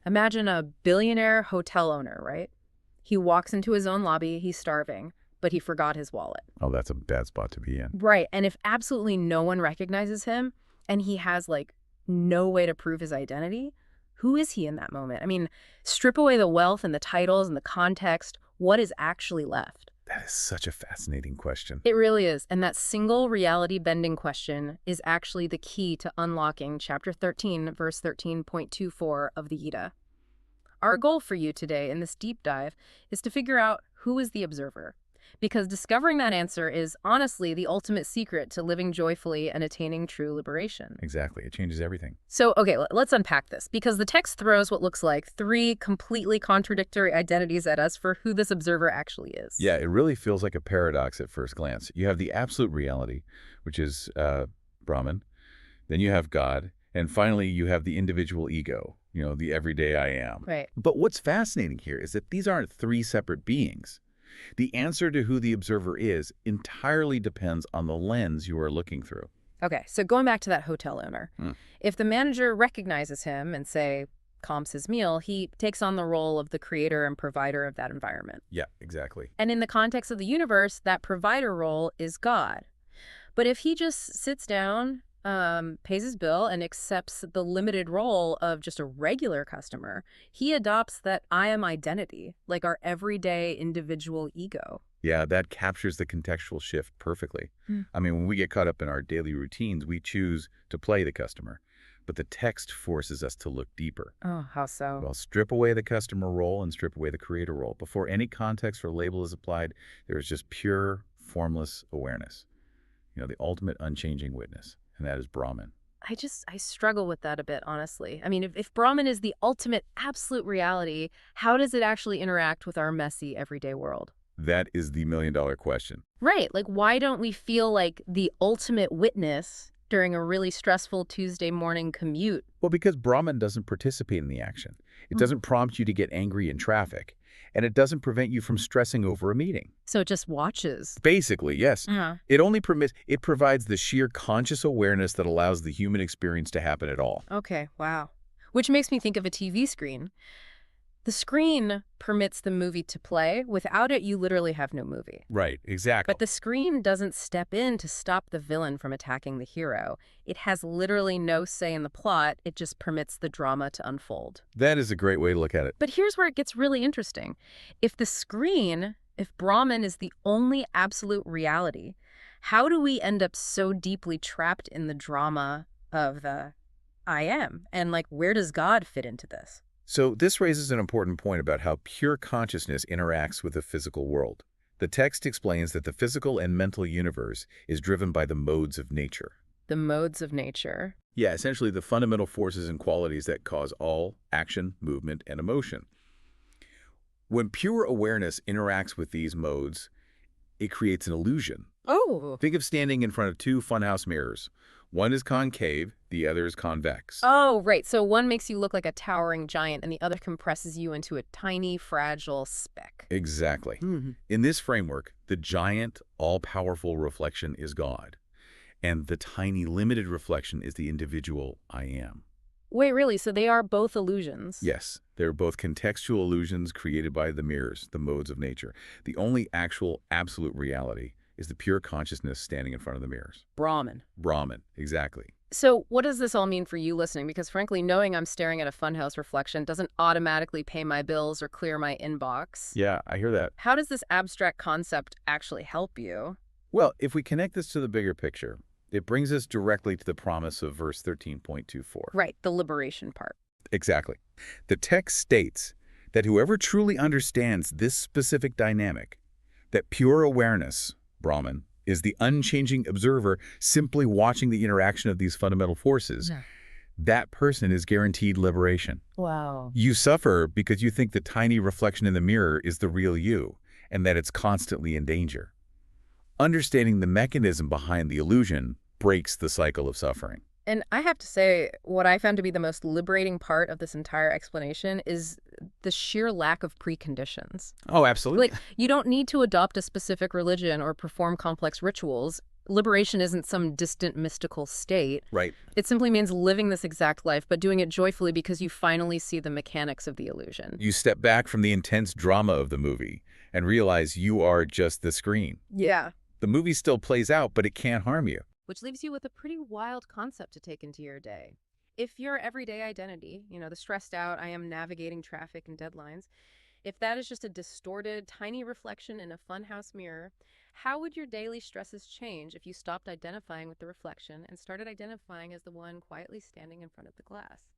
Imagine a billionaire hotel owner, right? He walks into his own lobby, he's starving, but he forgot his wallet. Oh, that's a bad spot to be in. Right, and if absolutely no one recognizes him and he has, like, no way to prove his identity, who is he in that moment? I mean, strip away the wealth and the titles and the context, what is actually left? That is such a fascinating question. It really is, and that single reality-bending question is actually the key to unlocking Chapter 13, verse 13.24 of the Gita. Our goal for you today in this deep dive is to figure out who is the observer, because discovering that answer is honestly the ultimate secret to living joyfully and attaining true liberation. Exactly. It changes everything. So, okay, let's unpack this, because the text throws what looks like three completely contradictory identities at us for who this observer actually is. Yeah, it really feels like a paradox at first glance. You have the absolute reality, which is Brahman. Then you have God. And finally, you have the individual ego, the everyday I am. Right. But what's fascinating here is that these aren't three separate beings. The answer to who the observer is entirely depends on the lens you are looking through. Okay, so going back to that hotel owner, if the manager recognizes him and, say, comps his meal, he takes on the role of the creator and provider of that environment. Yeah, exactly. And in the context of the universe, that provider role is God. But if he just sits down, pays his bill, and accepts the limited role of just a regular customer, he adopts that I am identity, like our everyday individual ego. Yeah, that captures the contextual shift perfectly. I mean, when we get caught up in our daily routines, we choose to play the customer. But the text forces us to look deeper. Oh, how so? Well, strip away the customer role and strip away the creator role. Before any context or label is applied, there is just pure, formless awareness. The ultimate unchanging witness. And that is Brahman. I struggle with that a bit, honestly. I mean, if Brahman is the ultimate absolute reality, how does it actually interact with our messy everyday world? That is the million-dollar question. Right. Like, why don't we feel like the ultimate witness during a really stressful Tuesday morning commute? Well, because Brahman doesn't participate in the action. It doesn't prompt you to get angry in traffic. And it doesn't prevent you from stressing over a meeting. So it just watches. Basically, yes. It provides the sheer conscious awareness that allows the human experience to happen at all. Okay, wow. Which makes me think of a TV screen. The screen permits the movie to play. Without it, you literally have no movie. Right, exactly. But the screen doesn't step in to stop the villain from attacking the hero. It has literally no say in the plot. It just permits the drama to unfold. That is a great way to look at it. But here's where it gets really interesting. If Brahman is the only absolute reality, how do we end up so deeply trapped in the drama of the I am? And, where does God fit into this? So this raises an important point about how pure consciousness interacts with the physical world. The text explains that the physical and mental universe is driven by the modes of nature. The modes of nature? Yeah, essentially the fundamental forces and qualities that cause all action, movement, and emotion. When pure awareness interacts with these modes, it creates an illusion. Oh. Think of standing in front of two funhouse mirrors. One is concave, the other is convex. Oh, right. So one makes you look like a towering giant and the other compresses you into a tiny, fragile speck. Exactly. In this framework, the giant, all-powerful reflection is God, and the tiny, limited reflection is the individual I am. Wait, really? So they are both illusions? Yes, they're both contextual illusions created by the mirrors, the modes of nature. The only actual, absolute reality is the pure consciousness standing in front of the mirrors. Brahman. Brahman, exactly. So what does this all mean for you listening? Because frankly, knowing I'm staring at a funhouse reflection doesn't automatically pay my bills or clear my inbox. Yeah, I hear that. How does this abstract concept actually help you? Well, if we connect this to the bigger picture, it brings us directly to the promise of verse 13.24. Right, the liberation part. Exactly. The text states that whoever truly understands this specific dynamic, that pure awareness, Brahman, is the unchanging observer simply watching the interaction of these fundamental forces, that person is guaranteed liberation. Wow. You suffer because you think the tiny reflection in the mirror is the real you, and that it's constantly in danger. Understanding the mechanism behind the illusion breaks the cycle of suffering. And I have to say, what I found to be the most liberating part of this entire explanation is the sheer lack of preconditions. Oh, absolutely. You don't need to adopt a specific religion or perform complex rituals. Liberation isn't some distant mystical state. Right. It simply means living this exact life, but doing it joyfully because you finally see the mechanics of the illusion. You step back from the intense drama of the movie and realize you are just the screen. Yeah. The movie still plays out, but it can't harm you. Which leaves you with a pretty wild concept to take into your day. If your everyday identity, the stressed out, I am navigating traffic and deadlines, if that is just a distorted, tiny reflection in a funhouse mirror, how would your daily stresses change if you stopped identifying with the reflection and started identifying as the one quietly standing in front of the glass?